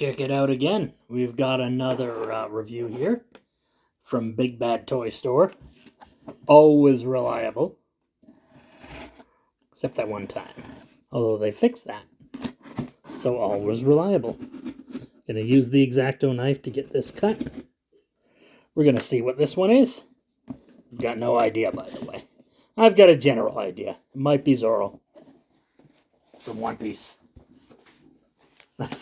Check it out again. We've got another review here from Big Bad Toy Store. Always reliable. Except that one time. Although they fixed that. So always reliable. Gonna use the X-Acto knife to get this cut. We're gonna see what this one is. Got no idea, by the way. I've got a general idea. It might be Zorro. From One Piece.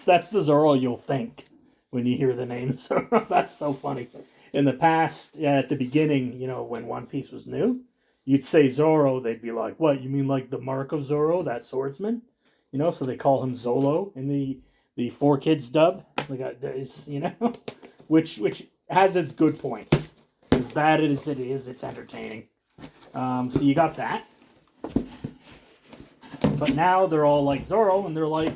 That's the Zorro you'll think when you hear the name Zorro. That's so funny. In the past, at the beginning, you know, when One Piece was new, you'd say Zorro, they'd be like, what, you mean like the Mark of Zorro, that swordsman? You know, so they call him Zolo in the 4Kids dub. You know, which has its good points. As bad as it is, it's entertaining. So you got that. But now they're all like Zorro, and they're like,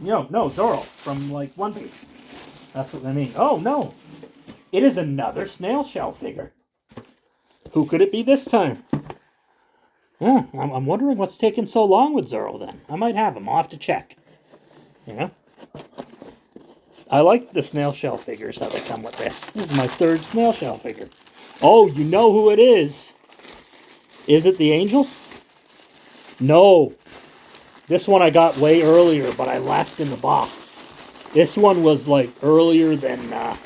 no, Zorro from, like, One Piece. That's what they mean. Oh, no. It is another snail shell figure. Who could it be this time? Yeah, I'm wondering what's taking so long with Zorro, then. I might have him. I'll have to check. You know? I like the snail shell figures, how they come with this. This is my third snail shell figure. Oh, you know who it is. Is it the Angel? No. This one I got way earlier, but I left in the box. This one was, like, earlier than the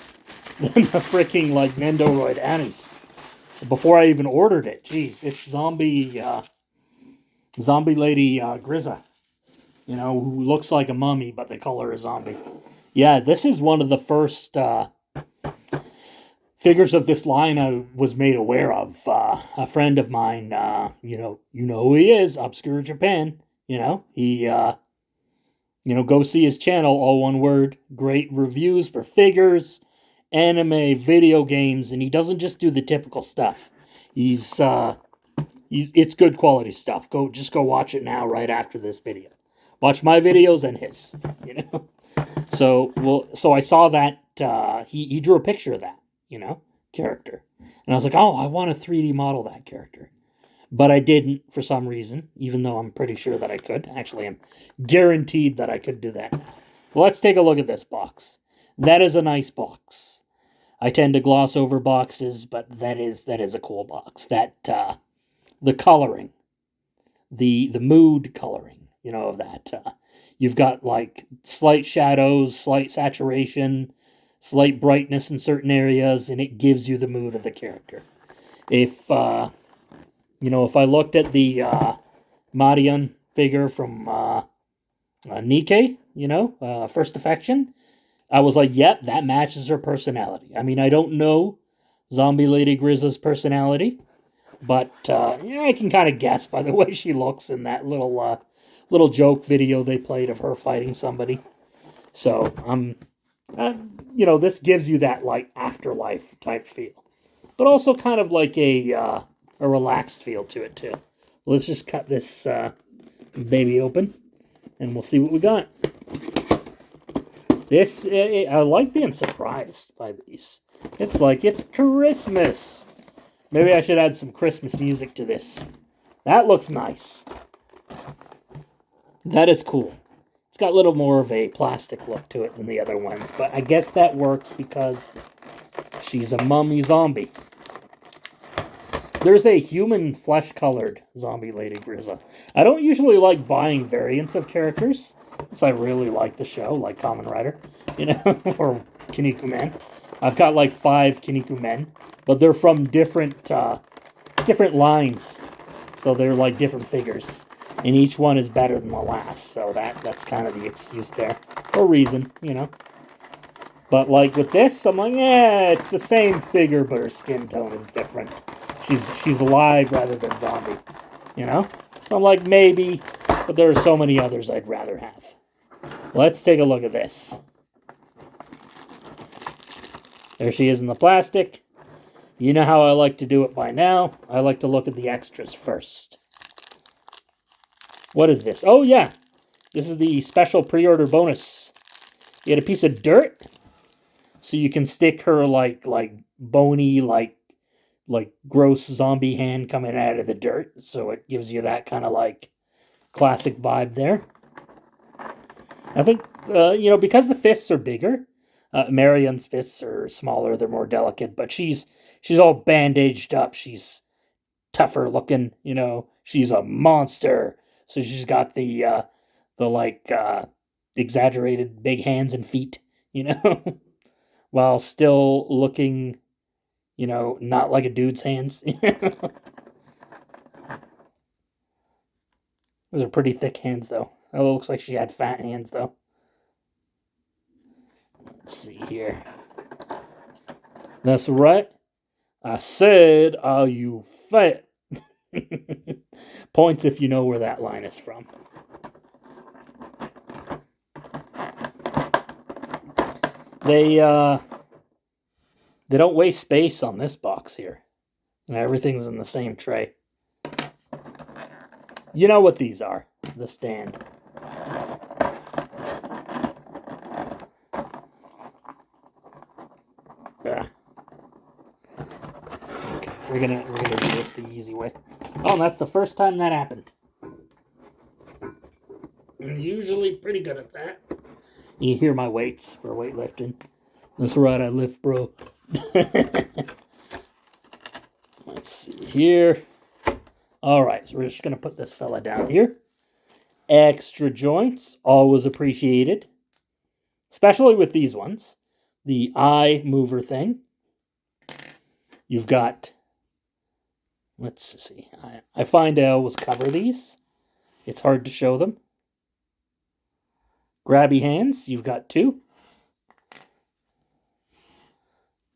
freaking, like, Nendoroid Annie's. Before I even ordered it. Jeez, it's zombie lady Grisa. You know, who looks like a mummy, but they call her a zombie. Yeah, this is one of the first figures of this line I was made aware of. A friend of mine, you know who he is, Obscure Japan. You know, he, go see his channel, all one word. Great reviews for figures, anime, video games, and he doesn't just do the typical stuff. It's good quality stuff. Just go watch it now, right after this video. Watch my videos and his, you know. So I saw that he drew a picture of that, you know, character, and I was like, oh, I want to 3D model that character. But I didn't for some reason, even though I'm pretty sure that I could. Actually, I'm guaranteed that I could do that now. Well, let's take a look at this box. That is a nice box. I tend to gloss over boxes, but that is a cool box. That the coloring, the mood coloring, you know, of that. You've got like slight shadows, slight saturation, slight brightness in certain areas, and it gives you the mood of the character. If I looked at the Marian figure from Nikke, First Affection, I was like, yep, that matches her personality. I mean, I don't know Zombie Lady Grisa's personality, but I can kind of guess by the way she looks in that little joke video they played of her fighting somebody. So, this gives you that, like, afterlife type feel. But also kind of like a relaxed feel to it, too. Let's just cut this baby open, and we'll see what we got. I like being surprised by these. It's like it's Christmas. Maybe I should add some Christmas music to this. That looks nice. That is cool. It's got a little more of a plastic look to it than the other ones, but I guess that works because she's a mummy zombie. There's a human flesh-colored Zombie Lady Grisa. I don't usually like buying variants of characters, because I really like the show, like Kamen Rider, or Kinnikuman Men. I've got like 5 Kinnikuman Men, but they're from different lines, so they're like different figures, and each one is better than the last, so that's kind of the excuse there, or reason, But like with this, I'm like, it's the same figure, but her skin tone is different. She's alive rather than zombie, So I'm like, maybe, but there are so many others I'd rather have. Let's take a look at this. There she is in the plastic. You know how I like to do it by now. I like to look at the extras first. What is this? Oh, yeah. This is the special pre-order bonus. You get a piece of dirt, so you can stick her like bony, like gross zombie hand coming out of the dirt. So it gives you that kind of like classic vibe there. I think because the fists are bigger, Marian's fists are smaller, they're more delicate, but she's all bandaged up. She's tougher looking, she's a monster. So she's got the like exaggerated big hands and feet, while still looking, not like a dude's hands. Those are pretty thick hands, though. It looks like she had fat hands, though. Let's see here. That's right. I said, are you fat? Points if you know where that line is from. They don't waste space on this box here. And everything's in the same tray. You know what these are. The stand. Yeah. Okay, we're gonna do this the easy way. Oh, and that's the first time that happened. I'm usually pretty good at that. You hear my weights for weightlifting. That's right, I lift, bro. Let's see here. Alright, so we're just going to put this fella down here. Extra joints, always appreciated. Especially with these ones. The eye mover thing. You've got... Let's see. I find I always cover these. It's hard to show them. Grabby hands, you've got 2.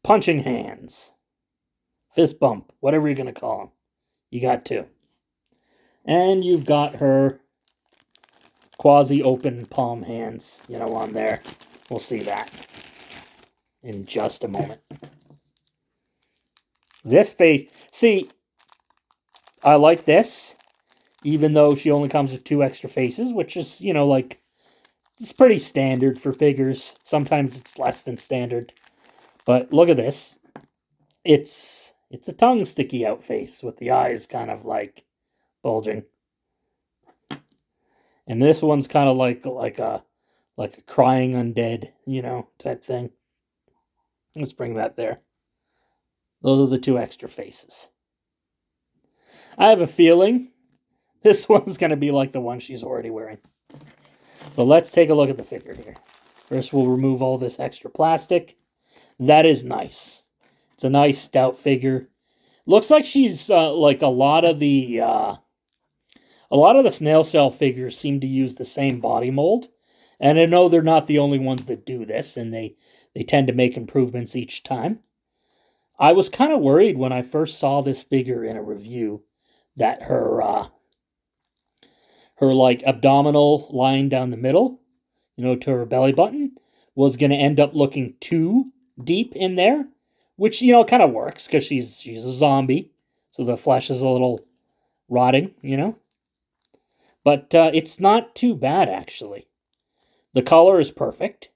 Punching hands. Fist bump, whatever you're going to call them. You got 2. And you've got her quasi-open palm hands, on there. We'll see that in just a moment. This face, see, I like this, even though she only comes with 2 extra faces, which is, it's pretty standard for figures. Sometimes it's less than standard. But look at this. It's a tongue sticky out face with the eyes kind of like bulging. And this one's kind of like a crying undead, type thing. Let's bring that there. Those are the 2 extra faces. I have a feeling this one's going to be like the one she's already wearing. But let's take a look at the figure here. First, we'll remove all this extra plastic. That is nice. It's a nice stout figure. Looks like she's like a lot of the Snail Cell figures seem to use the same body mold. And I know they're not the only ones that do this, and they tend to make improvements each time. I was kind of worried when I first saw this figure in a review that her like abdominal line down the middle, to her belly button, was going to end up looking too deep in there, which, kind of works because she's a zombie, so the flesh is a little rotting, But it's not too bad, actually. The color is perfect.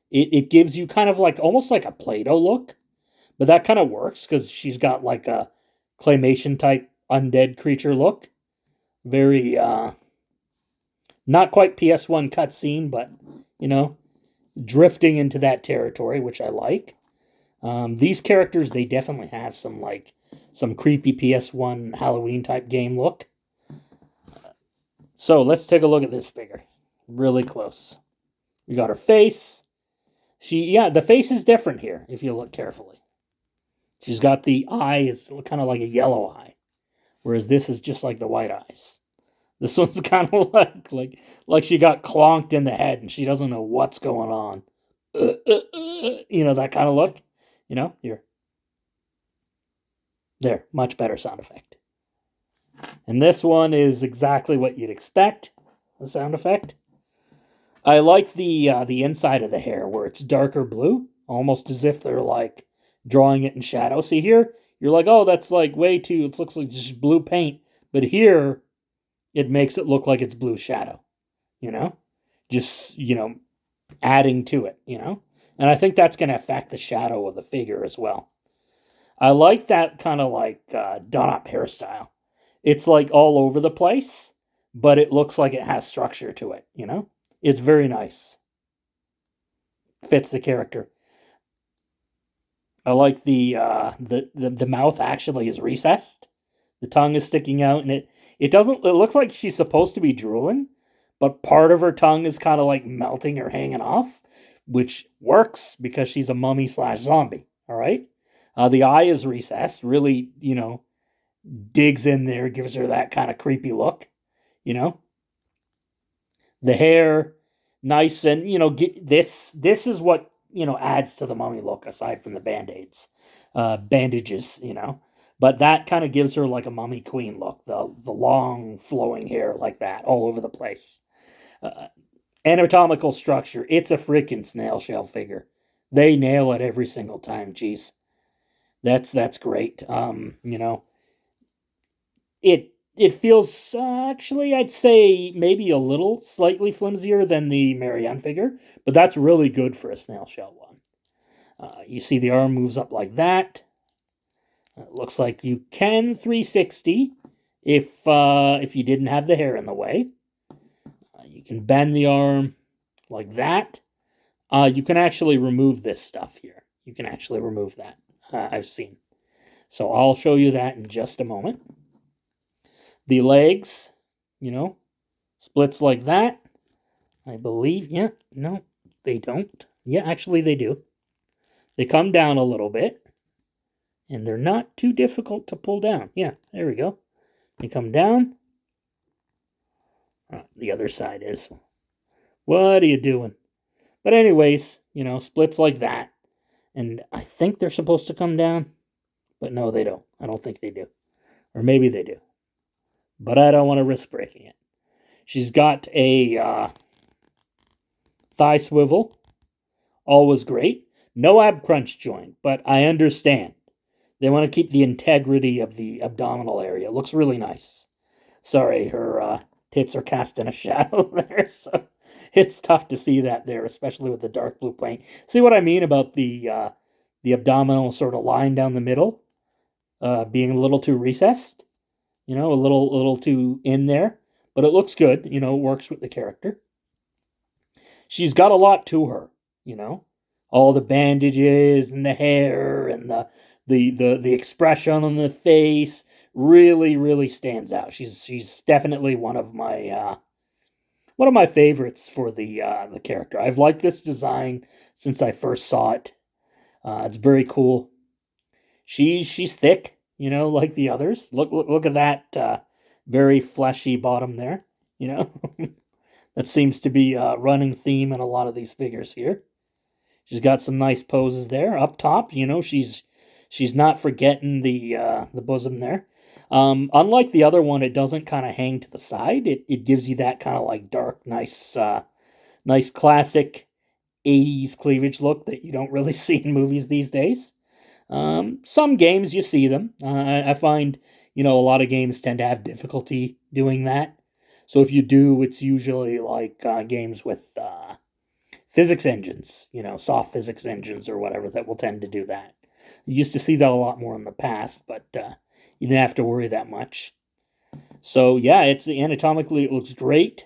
It gives you kind of like, almost like a Play-Doh look, but that kind of works because she's got like a claymation type undead creature look. Very, not quite PS1 cutscene, but, drifting into that territory, which I like. These characters, they definitely have some creepy PS1 Halloween type game look. So let's take a look at this figure. Really close. We got her face. The face is different here, if you look carefully. She's got the eye is kind of like a yellow eye, whereas this is just like the white eyes. This one's kind of like she got clonked in the head and she doesn't know what's going on. That kind of look. Here. There, much better sound effect. And this one is exactly what you'd expect, the sound effect. I like the inside of the hair where it's darker blue, almost as if they're like drawing it in shadow. See here, you're like, oh, that's like way too, it looks like just blue paint. But here, it makes it look like it's blue shadow, just, adding to it, And I think that's going to affect the shadow of the figure as well. I like that kind of like done-up hairstyle. It's like all over the place, but it looks like it has structure to it, It's very nice. Fits the character. I like the mouth actually is recessed. The tongue is sticking out, and it doesn't. It looks like she's supposed to be drooling, but part of her tongue is kind of like melting or hanging off, which works because she's a mummy slash zombie. All right. The eye is recessed. Really, digs in there, gives her that kind of creepy look. You know, the hair, nice, and this is what adds to the mummy look aside from the bandages. But that kind of gives her like a mummy queen look, the long flowing hair like that all over the place. Uh, Anatomical structure, it's a freaking snail shell figure. They nail it every single time. Jeez, that's great. It feels actually, I'd say maybe a little slightly flimsier than the Marian figure, but that's really good for a snail shell one. You see the arm moves up like that. It looks like you can 360 if you didn't have the hair in the way. You can bend the arm like that. You can actually remove this stuff here. You can actually remove that. I've seen. So I'll show you that in just a moment. The legs, splits like that. I believe, yeah, no, they don't. Yeah, actually they do. They come down a little bit, and they're not too difficult to pull down. Yeah, there we go. They come down. The other side is. What are you doing? But anyways, splits like that. And I think they're supposed to come down, but no, they don't. I don't think they do. Or maybe they do. But I don't want to risk breaking it. She's got a thigh swivel. Always great. No ab crunch joint, but I understand. They want to keep the integrity of the abdominal area. It looks really nice. Sorry, her tits are cast in a shadow there, so it's tough to see that there, especially with the dark blue paint. See what I mean about the abdominal sort of line down the middle being a little too recessed? A little too in there, but it looks good. It works with the character. She's got a lot to her, all the bandages and the hair and the expression on the face really, really stands out. She's definitely one of my favorites for the character. I've liked this design since I first saw it. It's very cool. She's thick, like the others. Look at that very fleshy bottom there. That seems to be a running theme in a lot of these figures here. She's got some nice poses there up top. She's not forgetting the bosom there. Unlike the other one, it doesn't kind of hang to the side. It gives you that kind of like dark, nice classic 80s cleavage look that you don't really see in movies these days. Some games you see them. I find a lot of games tend to have difficulty doing that. So if you do, it's usually like games with physics engines, soft physics engines or whatever that will tend to do that. You used to see that a lot more in the past, but you didn't have to worry that much. So yeah, it's anatomically it looks great.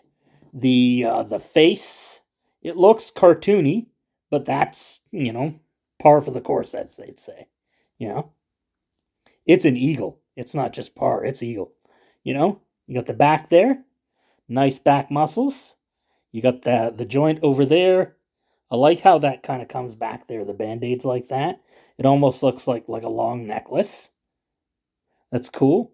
The face, it looks cartoony, but that's par for the course, as they'd say. It's an eagle. It's not just par. It's eagle. You got the back there, nice back muscles. You got the joint over there. I like how that kind of comes back there. The band-aids like that. It almost looks like a long necklace. That's cool.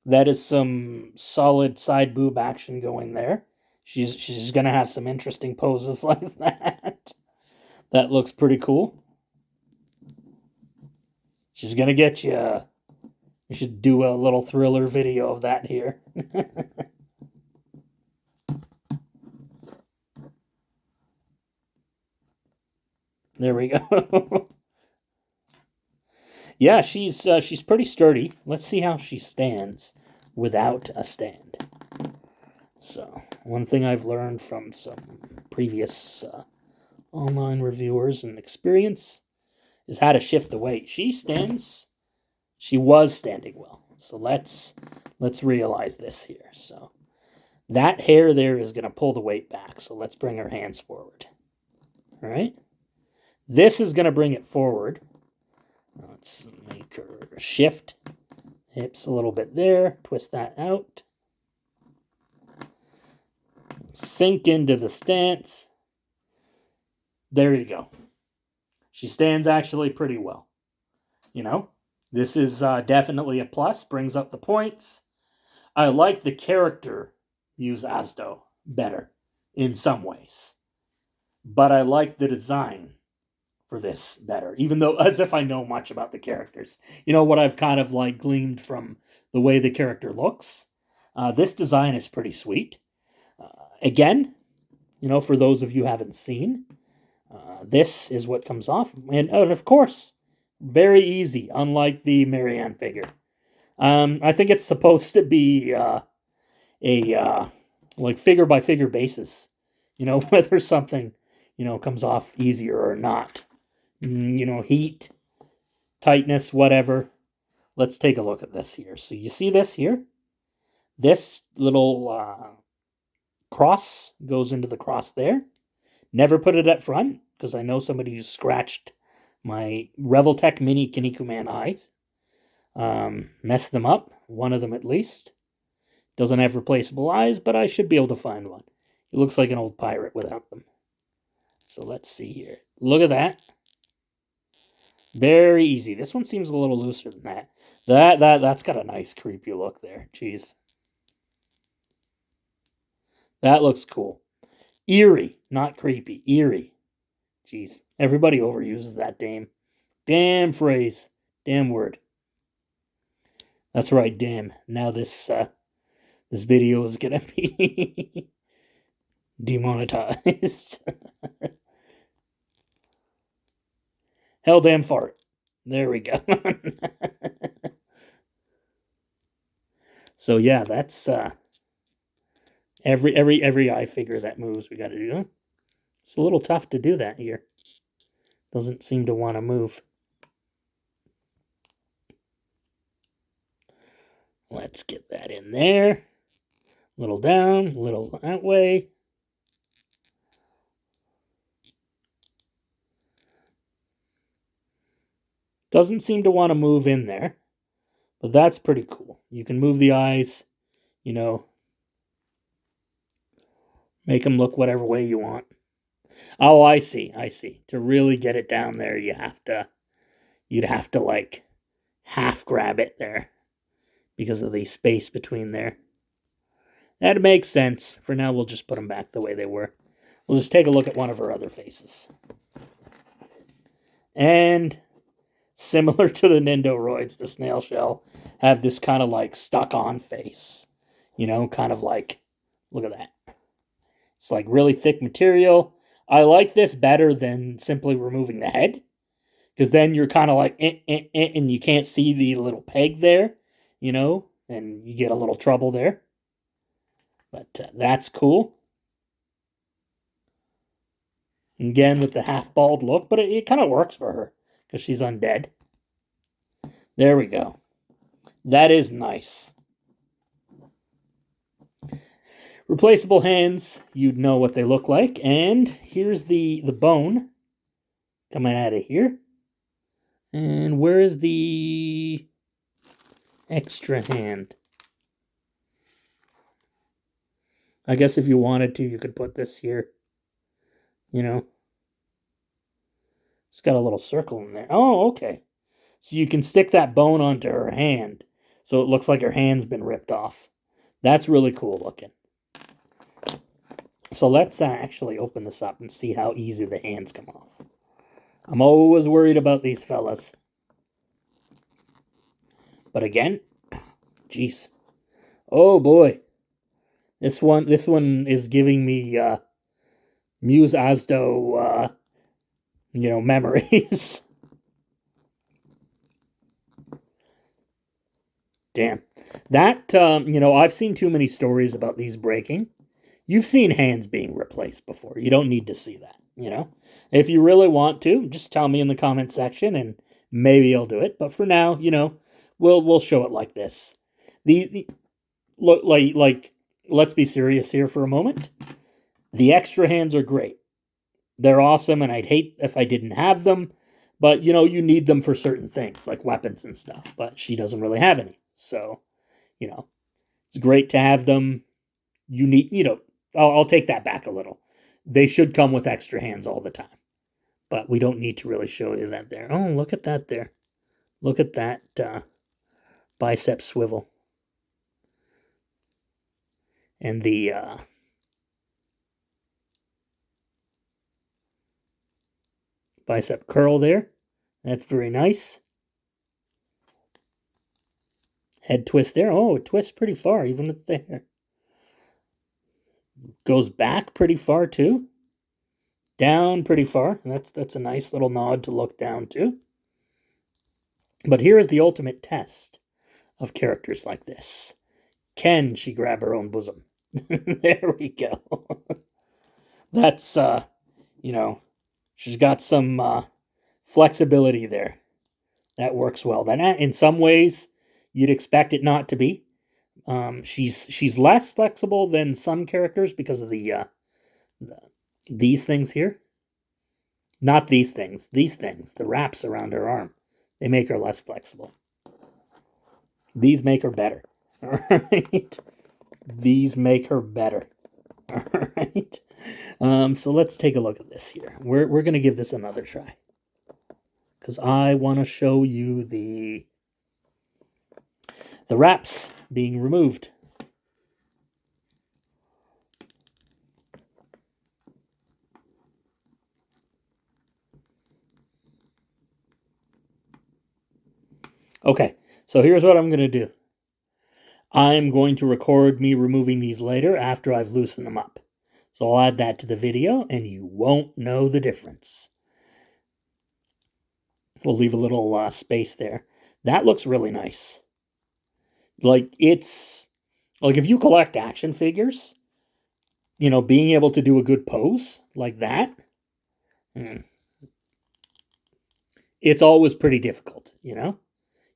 That is some solid side boob action going there. She's gonna have some interesting poses like that. That looks pretty cool. She's gonna get you. We should do a little thriller video of that here. There we go. Yeah, she's pretty sturdy. Let's see how she stands without a stand. So, one thing I've learned from some previous online reviewers and experience is how to shift the weight. She was standing well. So let's realize this here. So that hair there is going to pull the weight back. So let's bring her hands forward. All right. This is going to bring it forward. Let's make her shift. Hips a little bit there. Twist that out. Sink into the stance. There you go. She stands actually pretty well. You know, this is definitely a plus. Brings up the points. I like the character Muse Asdo better in some ways. But I like the design for this better, even though as if I know much about the characters. You know what I've kind of like gleaned from the way the character looks? This design is pretty sweet. Again, you know, for those of you who haven't seen, this is what comes off. And of course, very easy, unlike the Marian figure. I think it's supposed to be a like figure by figure basis. You know, whether something, you know, comes off easier or not. You know, heat, tightness, whatever. Let's take a look at this here. So you see this here? This little cross goes into the cross there. Never put it up front, because I know somebody who scratched my Reveltech Mini Kinnikuman eyes. Messed them up, one of them at least. Doesn't have replaceable eyes, but I should be able to find one. It looks like an old pirate without them. So let's see here. Look at that. Very easy. This one seems a little looser than that. That's got a nice creepy look there. Jeez. That looks cool. Eerie, not creepy. Eerie. Jeez. Everybody overuses that damn phrase. Damn word. That's right, damn. Now this video is gonna be demonetized. Hell damn fart. There we go. So yeah, that's every eye figure that moves we gotta do. It's a little tough to do that here. Doesn't seem to want to move. Let's get that in there. A little down, a little that way. Doesn't seem to want to move in there. But that's pretty cool. You can move the eyes, you know. Make them look whatever way you want. Oh, I see. To really get it down there, you'd have to like half grab it there because of the space between there. That makes sense. For now, we'll just put them back the way they were. We'll just take a look at one of her other faces. And similar to the Nindoroids, the snail shell have this kind of like stuck-on face. You know, kind of like, look at that. It's like really thick material. I like this better than simply removing the head. Because then you're kind of like, and you can't see the little peg there, you know, and you get a little trouble there. But that's cool. Again, with the half-bald look, but it kind of works for her, because she's undead. There we go. That is nice. Replaceable hands, you'd know what they look like. And here's the bone coming out of here. And where is the extra hand? I guess if you wanted to, you could put this here. You know. It's got a little circle in there. Oh, okay. So you can stick that bone onto her hand. So it looks like her hand's been ripped off. That's really cool looking. So let's actually open this up and see how easy the hands come off. I'm always worried about these fellas. But again, jeez. Oh boy. This one is giving me Muse Asdo you know, memories. Damn. That you know, I've seen too many stories about these breaking. You've seen hands being replaced before. You don't need to see that, you know? If you really want to, just tell me in the comment section and maybe I'll do it. But for now, you know, we'll show it like this. Look like let's be serious here for a moment. The extra hands are great. They're awesome, and I'd hate if I didn't have them. But, you know, you need them for certain things, like weapons and stuff. But she doesn't really have any. So, you know, it's great to have them. You need, you know, I'll take that back a little. They should come with extra hands all the time. But we don't need to really show you that there. Oh, look at that there. Look at that bicep swivel. And the bicep curl there. That's very nice. Head twist there. Oh, it twists pretty far, even at there. Goes back pretty far too. Down pretty far. That's a nice little nod to look down to. But here is the ultimate test of characters like this. Can she grab her own bosom? There we go. That's you know, she's got some flexibility there. That works well. Then in some ways you'd expect it not to be. She's less flexible than some characters because of these things here. Not these things. These things. The wraps around her arm. They make her less flexible. These make her better. All right. These make her better. All right. So let's take a look at this here. We're gonna give this another try because I want to show you the wraps being removed. Okay, so here's what I'm going to do. I'm going to record me removing these later after I've loosened them up. So I'll add that to the video and you won't know the difference. We'll leave a little space there. That looks really nice. Like, it's like if you collect action figures, you know, being able to do a good pose like that, it's always pretty difficult, you know?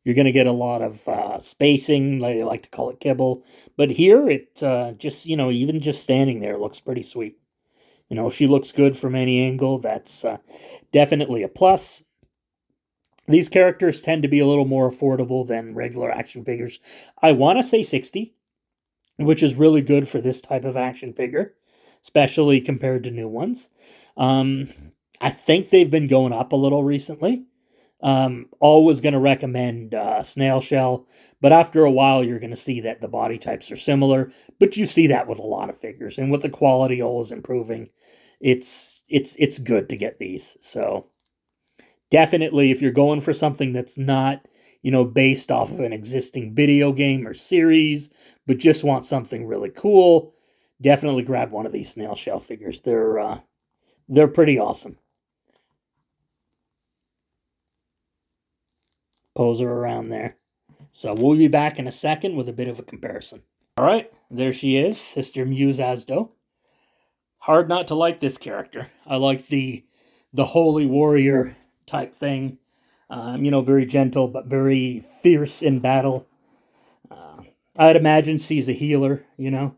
You're going to get a lot of spacing, they like to call it kibble. But here, it just, you know, even just standing there looks pretty sweet. You know, if she looks good from any angle, that's definitely a plus. These characters tend to be a little more affordable than regular action figures. I want to say 60, which is really good for this type of action figure, especially compared to new ones. I think they've been going up a little recently. Always going to recommend Snail Shell, but after a while you're going to see that the body types are similar, but you see that with a lot of figures, and with the quality always improving, it's good to get these. So definitely, if you're going for something that's not, you know, based off of an existing video game or series, but just want something really cool, definitely grab one of these Snail Shell figures. They're pretty awesome. Pose her around there. So we'll be back in a second with a bit of a comparison. All right, there she is, Sister Muse Asdo. Hard not to like this character. I like the holy warrior type thing. You know, very gentle but very fierce in battle. I'd imagine she's a healer, you know.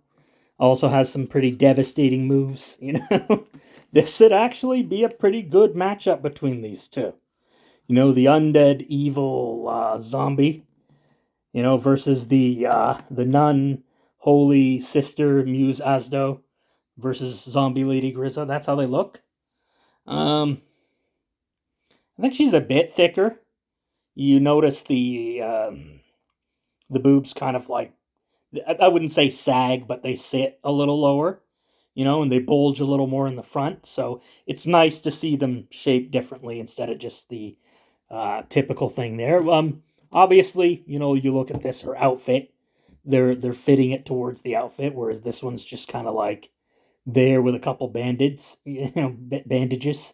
Also has some pretty devastating moves, you know. This would actually be a pretty good matchup between these two. You know, the undead evil zombie, you know, versus the nun holy sister Muse Asdo versus zombie lady Grisa. That's how they look. I think she's a bit thicker. You notice the boobs kind of like, I wouldn't say sag, but they sit a little lower, you know, and they bulge a little more in the front. So it's nice to see them shaped differently instead of just the typical thing there. Obviously, you know, you look at this, her outfit, they're fitting it towards the outfit, whereas this one's just kind of like there with a couple bandages, you know, bandages,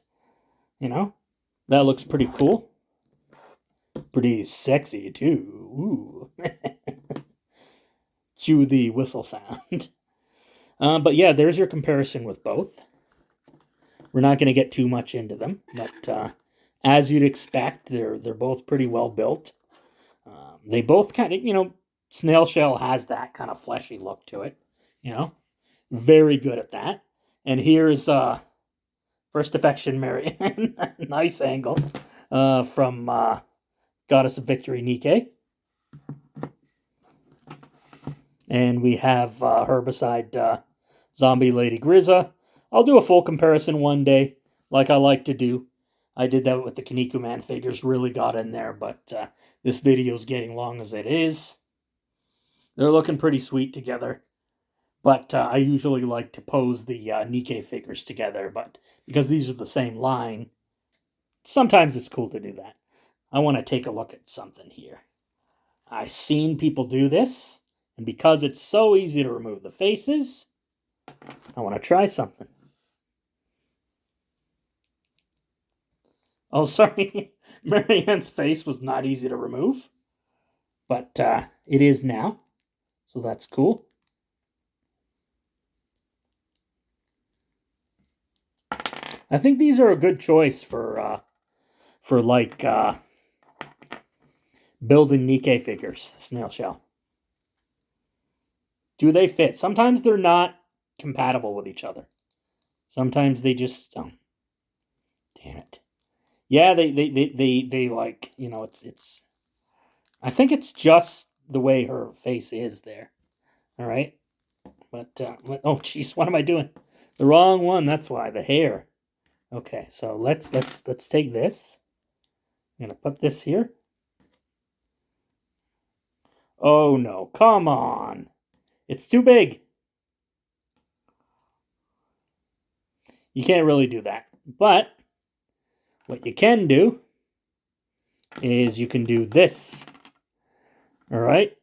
you know. That looks pretty cool. Pretty sexy, too. Ooh. Cue the whistle sound. But yeah, there's your comparison with both. We're not going to get too much into them, but as you'd expect, they're both pretty well built. They both kind of, you know, Snail Shell has that kind of fleshy look to it, you know. Very good at that. And here's First affection, Marian. Nice angle from Goddess of Victory, Nikke. And we have her beside Zombie Lady Grisa. I'll do a full comparison one day, like I like to do. I did that with the Kinnikuman figures, really got in there, but this video's getting long as it is. They're looking pretty sweet together. But I usually like to pose the Nikke figures together, but because these are the same line, sometimes it's cool to do that. I want to take a look at something here. I've seen people do this, and because it's so easy to remove the faces, I want to try something. Oh, sorry. Marianne's face was not easy to remove, but it is now, so that's cool. I think these are a good choice for like building Nikke figures, snail shell. Do they fit? Sometimes they're not compatible with each other. Sometimes they just damn it. Yeah, they like, you know, it's I think it's just the way her face is there. All right? But oh jeez, what am I doing? The wrong one, that's why, the hair. Okay, so let's take this. I'm going to put this here. Oh no, come on. It's too big. You can't really do that. But what you can do is you can do this. All right?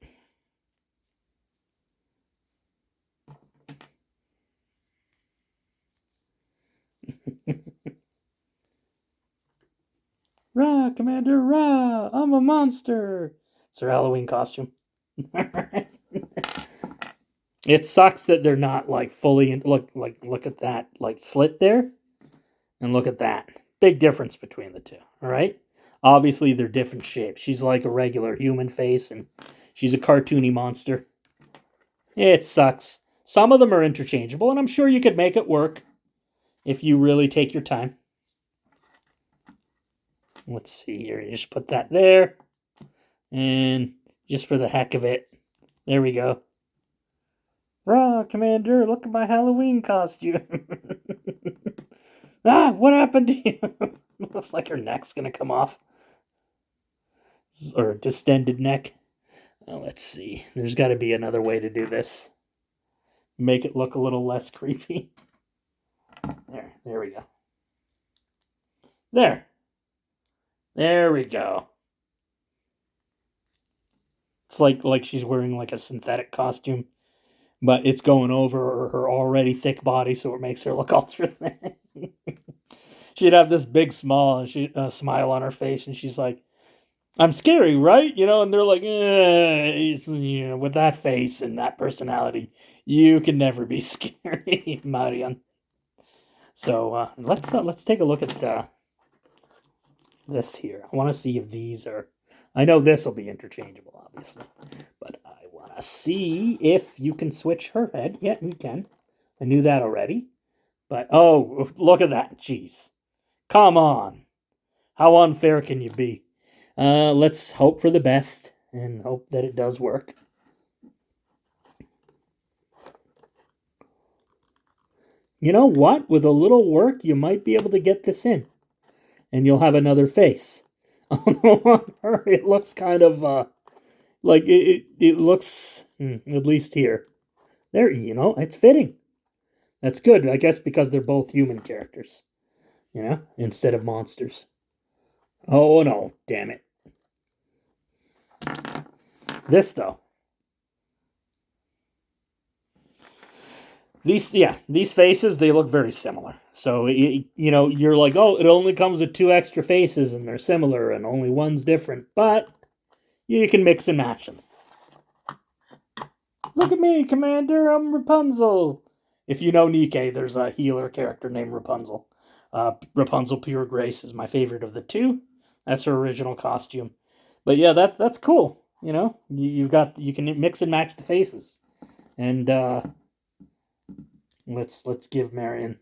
Rah, Commander, rah! I'm a monster. It's her Halloween costume. It sucks that they're not like fully in, look at that like slit there, and look at that. Big difference between the two. All right? Obviously they're different shapes. She's like a regular human face, and she's a cartoony monster. It sucks. Some of them are interchangeable, and I'm sure you could make it work if you really take your time. Let's see here. You just put that there. And just for the heck of it, there we go. Rah, Commander, look at my Halloween costume. Ah, what happened to you? Looks like her neck's going to come off. Or distended neck. Let's see. There's got to be another way to do this. Make it look a little less creepy. There we go. There we go. It's like she's wearing like a synthetic costume, but it's going over her already thick body, so it makes her look ultra thin. She'd have this big smile on her face, and she's like, "I'm scary, right?" You know, and they're like, you know, with that face and that personality, you can never be scary, Marian. So let's take a look at this here. I want to see if these are. I know this will be interchangeable, obviously, but I want to see if you can switch her head. Yeah, you can. I knew that already. But oh, look at that! Jeez, come on! How unfair can you be? Let's hope for the best and hope that it does work. You know what? With a little work, you might be able to get this in, and you'll have another face. Although on her, it looks kind of like it looks, at least here. There, you know, it's fitting. That's good, I guess, because they're both human characters, you know, instead of monsters. Oh no, damn it. This though. These faces, they look very similar. So, you know, you're like, oh, it only comes with 2 extra faces and they're similar and only one's different. But you can mix and match them. Look at me, Commander, I'm Rapunzel. If you know Nikke, there's a healer character named Rapunzel. Rapunzel Pure Grace is my favorite of the 2. That's her original costume. But yeah, that's cool. You know, you can mix and match the faces. And let's give Marian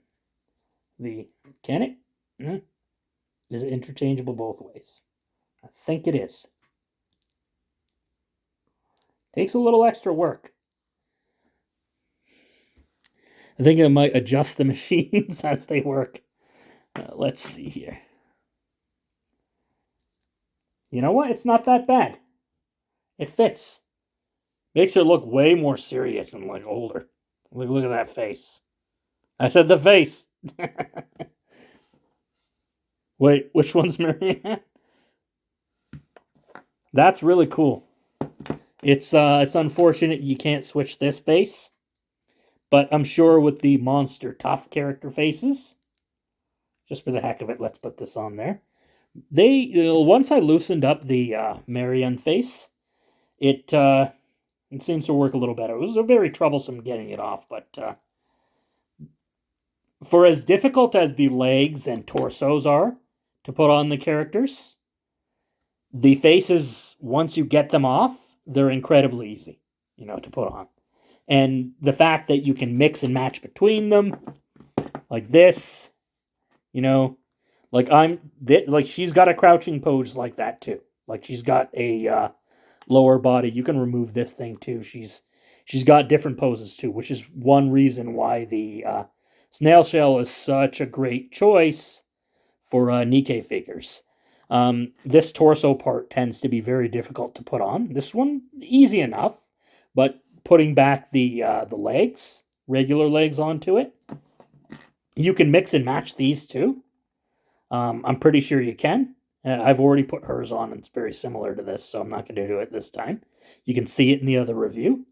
Can it? Is it interchangeable both ways? I think it is. Takes a little extra work. I think I might adjust the machines as they work. Let's see here. You know what? It's not that bad. It fits. Makes her look way more serious and like older. Look at that face. I said the face. Wait, which one's Marian? That's really cool. It's unfortunate you can't switch this face, but I'm sure with the monster tough character faces, just for the heck of it, let's put this on there. Once I loosened up the Marian face, it seems to work a little better. It was very troublesome getting it off, but for as difficult as the legs and torsos are to put on the characters, the faces, once you get them off, they're incredibly easy, to put on. And the fact that you can mix and match between them, like this, like she's got a crouching pose like that too. Like she's got a lower body. You can remove this thing too. She's got different poses too, which is one reason why the snail shell is such a great choice for Nikke figures. This torso part tends to be very difficult to put on. This one, easy enough, but putting back the legs, regular legs onto it, you can mix and match these too. I'm pretty sure you can. I've already put hers on, and it's very similar to this, so I'm not going to do it this time. You can see it in the other review.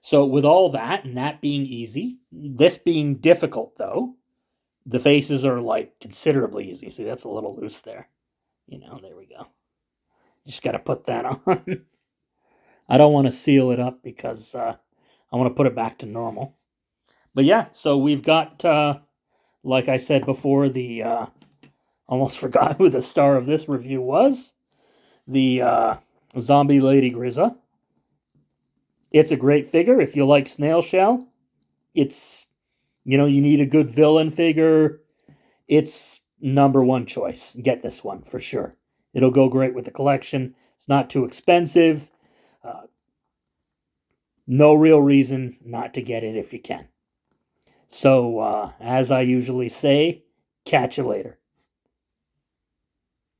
So with all that, and that being easy, this being difficult, though, the faces are, like, considerably easy. See, that's a little loose there. There we go. Just got to put that on. I don't want to seal it up because I want to put it back to normal. But yeah, so we've got, like I said before, the almost forgot who the star of this review was. The Zombie Lady Grisa. It's a great figure. If you like Snail Shell, it's, you need a good villain figure. It's number one choice. Get this one for sure. It'll go great with the collection. It's not too expensive. No real reason not to get it if you can. So, as I usually say, catch you later.